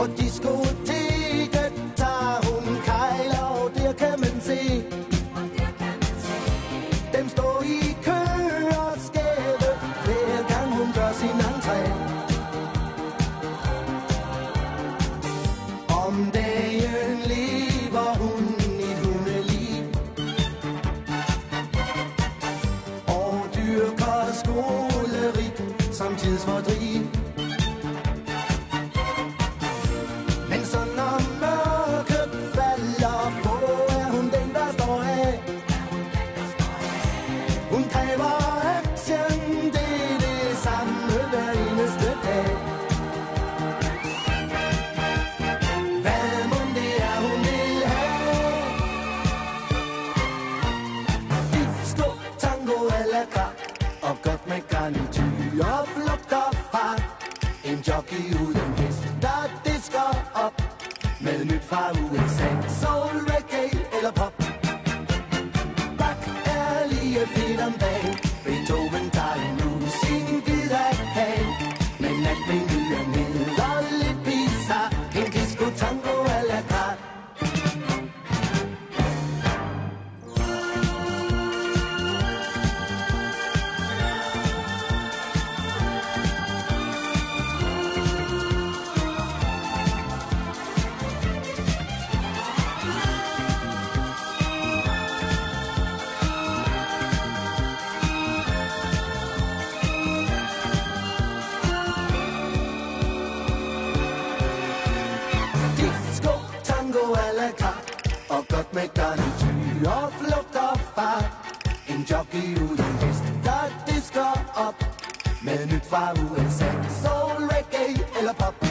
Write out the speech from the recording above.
På diskoteket tager hun kejler, og der kan man se dem stå i kø og skæve, hver gang hun gør sin entré. Om dagen lever hun et hundeliv og dyrker skoleri som tidsfordriv. Men så når mørket falder på, er hun den, der står af. Hun kræver action, det er det samme hver eneste dag. Hvad mon det er, hun vil have? Disco, tango a la carte, og godt med garnityr og flugt og fart. En jockey uden hest, der disker op med nyt fra USA. Soul, reggae eller pop. Rock er lige fedt om dagen. Beethoven tager endnu sin bid af kagen. Men alt menu er ned og lidt bizarre. En disco tango a la carte. Disco, tango a la carte, og godt med garnityr og flugt og fart. En jockey uden hest, der disker op med nyt fra USA. Soul, reggae eller pop.